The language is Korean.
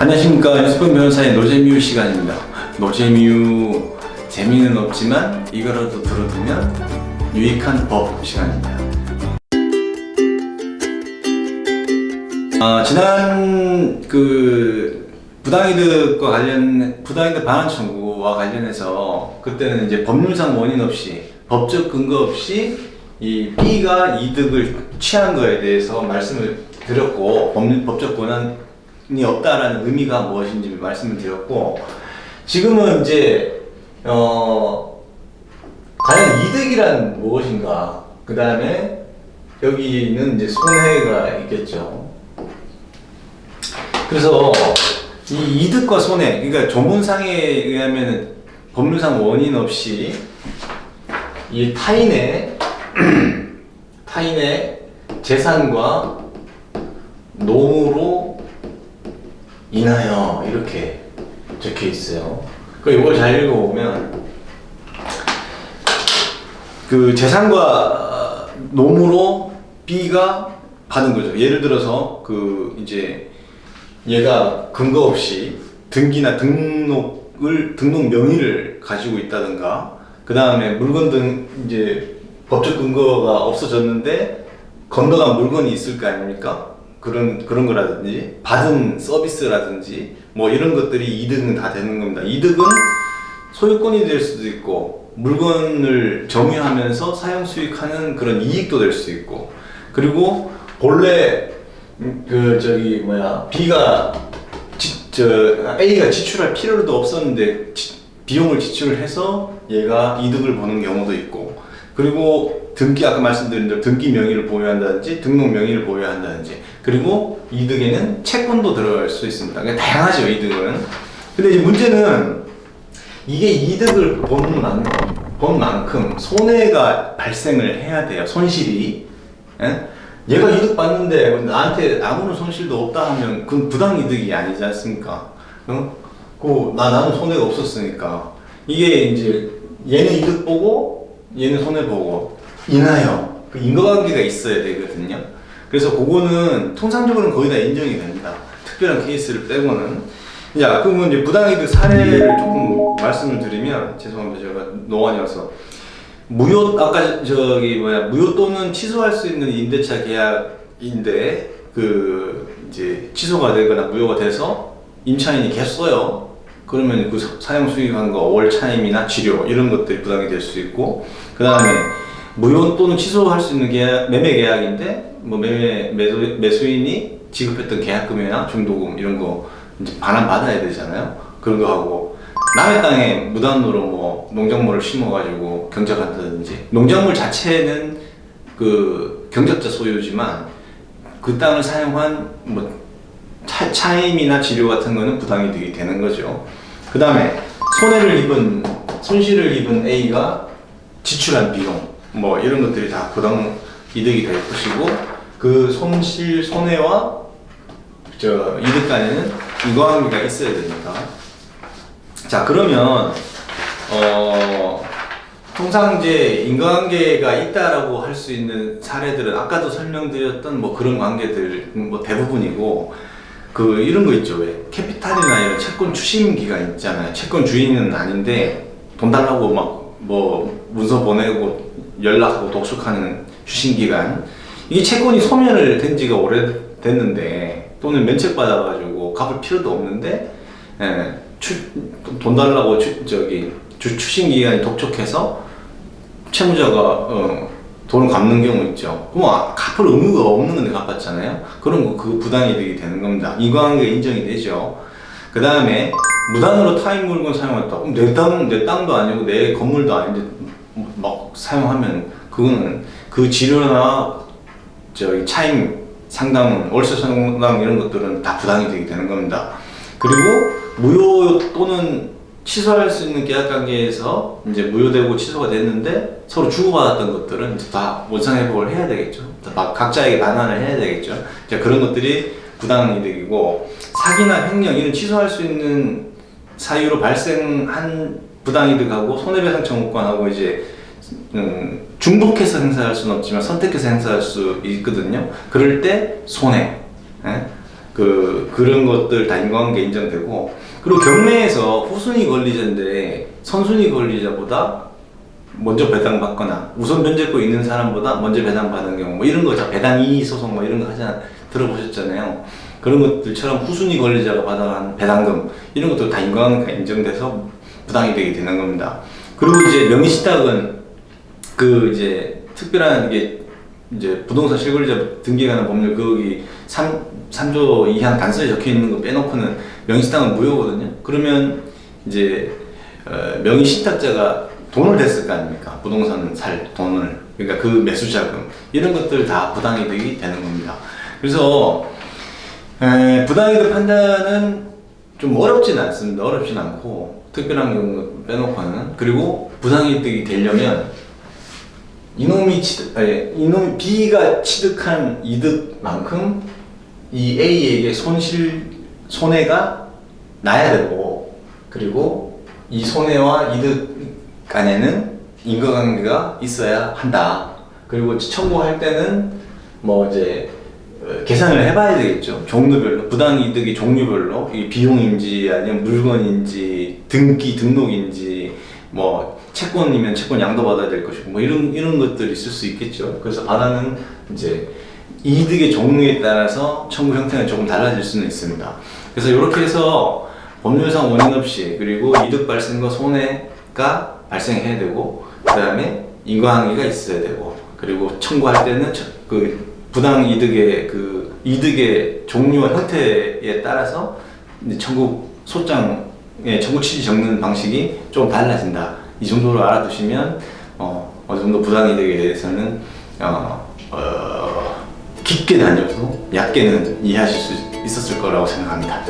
안녕하십니까. 유스푼 변호사의 노재미유 시간입니다. 노재미유 재미는 없지만 이거라도 들어두면 유익한 법 시간입니다. 지난 부당이득 반환 청구와 관련해서 그때는 이제 법률상 원인 없이 법적 근거 없이 이 B가 이득을 취한 거에 대해서 말씀을 드렸고 법적 권한이 없다라는 의미가 무엇인지 말씀을 드렸고, 지금은 이제 과연 이득이란 무엇인가, 그 다음에 여기는 이제 손해가 있겠죠. 그래서 이 이득과 손해, 그러니까 조문상에 의하면 법률상 원인 없이 이 타인의 재산과 노무로 인하여 이렇게 적혀 있어요. 이걸 잘 읽어보면 그 재산과 노무로 B가 받은 거죠. 예를 들어서 이제 얘가 근거 없이 등기나 등록 명의를 가지고 있다든가, 그 다음에 물건 등 이제 법적 근거가 없어졌는데 건너간 물건이 있을 거 아닙니까? 그런 거라든지 받은 서비스라든지 뭐 이런 것들이 이득은 다 되는 겁니다. 이득은 소유권이 될 수도 있고 물건을 점유하면서 사용 수익하는 그런 이익도 될 수 있고, 그리고 본래 B가 A가 지출할 필요도 없었는데 비용을 지출을 해서 얘가 이득을 보는 경우도 있고, 그리고 아까 말씀드린 대로 등기 명의를 보유한다든지 등록 명의를 보유한다든지, 그리고 이득에는 채권도 들어갈 수 있습니다. 그러니까 다양하죠, 이득은. 근데 이제 문제는 이게 이득을 본 만큼 손해가 발생을 해야 돼요. 손실이. 예? 얘가 이득 받는데 나한테 아무런 손실도 없다 하면 그건 부당이득이 아니지 않습니까? 나는 손해가 없었으니까. 이게 이제 얘는 이득 보고 얘는 손해 보고 인하여 그 인과관계가 있어야 되거든요. 그래서 그거는 통상적으로는 거의 다 인정이 됩니다. 특별한 케이스를 빼고는. 자, 그러면 이제 부당이득 사례를 조금 말씀을 드리면, 죄송합니다, 제가 노안이어서. 무효 또는 취소할 수 있는 임대차 계약인데 이제 취소가 되거나 무효가 돼서 임차인이 계속 써요. 그러면 그 사용 수익한 거 월 차임이나 치료 이런 것들이 부당이 될 수 있고, 그 다음에 무효 또는 취소할 수 있는 매매 계약인데 매수인이 지급했던 계약금이나 중도금 이런 거 이제 반환받아야 되잖아요. 그런 거 하고, 남의 땅에 무단으로 뭐 농작물을 심어가지고 경작한다든지, 농작물 자체는 경작자 소유지만 그 땅을 사용한 뭐 차임이나 지료 같은 거는 부당이득이 되는 거죠. 그 다음에 손실을 입은 A가 지출한 비용 뭐 이런 것들이 다 부당이득이 될 것이고, 그 손해와 이득 간에는 인과관계가 있어야 됩니다. 자, 그러면 통상 이제 인과관계가 있다라고 할 수 있는 사례들은 아까도 설명드렸던 뭐 그런 관계들 뭐 대부분이고, 이런 거 있죠. 왜 캐피탈이나 이런 채권 추심 기간 있잖아요. 채권 주인은 아닌데 돈 달라고 막 뭐 문서 보내고 연락하고 독촉하는 추심 기간, 이게 채권이 소멸을 된 지가 오래됐는데 또는 면책 받아가지고 갚을 필요도 없는데 돈 달라고 추심 기간이 독촉해서 채무자가 돈을 갚는 경우 있죠. 그럼 갚을 의무가 없는 건데 갚았잖아요. 그런 거 부당이득이 되는 겁니다. 인과관계가 인정이 되죠. 그 다음에 무단으로 타인 물건 사용했다. 그럼 내 땅도 아니고 내 건물도 아닌데 막 사용하면 그거는 그 지료나 차임 상담, 월세 상담 이런 것들은 다 부당이득이 되는 겁니다. 그리고 무효 또는 취소할 수 있는 계약관계에서 이제 무효되고 취소가 됐는데 서로 주고받았던 것들은 다 원상회복을 해야 되겠죠. 각자에게 반환을 해야 되겠죠. 그런 것들이 부당이득이고, 사기나 횡령 이런 취소할 수 있는 사유로 발생한 부당이득하고 손해배상 청구권하고 이제 중복해서 행사할 수는 없지만 선택해서 행사할 수 있거든요. 그럴 때 손해, 그런 것들 다 인과관계 인정되고, 그리고 경매에서 후순위 권리자인데 선순위 권리자보다 먼저 배당받거나 우선 변제권 있는 사람보다 먼저 배당받는 경우, 뭐 이런 거 다 배당 이의 소송 뭐 이런 거 하잖아, 들어보셨잖아요. 그런 것들처럼 후순위 권리자가 받아간 배당금 이런 것도 다 인과관계가 인정돼서 부당이득이 되는 겁니다. 그리고 이제 명의신탁은 그 이제 특별한 게 이제 부동산 실권자 등기에 관한 법률 거기 3조 2항 단서에 적혀 있는 거 빼놓고는 명의신탁은 무효거든요. 그러면 이제 명의신탁자가 돈을 댔을 거 아닙니까? 부동산 살 돈을, 그러니까 그 매수자금 이런 것들 다 부당이득이 되는 겁니다. 그래서 부당이득 판단은 좀 어렵지는 않습니다. 어렵진 않고 특별한 경우 빼놓고는. 그리고 부당이득이 되려면 이놈이 B가 취득한 이득만큼 이 A에게 손해가 나야 되고, 그리고 이 손해와 이득 간에는 인과관계가 있어야 한다. 그리고 청구할 때는 뭐 이제 계산을 해봐야 되겠죠. 종류별로, 부당이득이 종류별로, 이 비용인지 아니면 물건인지 등록인지 뭐 채권이면 채권 양도받아야 될 것이고 뭐 이런 것들이 있을 수 있겠죠. 그래서 바다는 이제 이득의 종류에 따라서 청구 형태가 조금 달라질 수는 있습니다. 그래서 이렇게 해서 법률상 원인 없이, 그리고 이득 발생과 손해가 발생해야 되고, 그 다음에 인과관계가 있어야 되고, 그리고 청구할 때는 그 부당 이득의 그 이득의 종류와 형태에 따라서 이제 청구 취지 적는 방식이 좀 달라진다. 이 정도로 알아두시면 어느 정도 부당이득에 대해서는 깊게는 아니어도 얕게는 이해하실 수 있었을 거라고 생각합니다.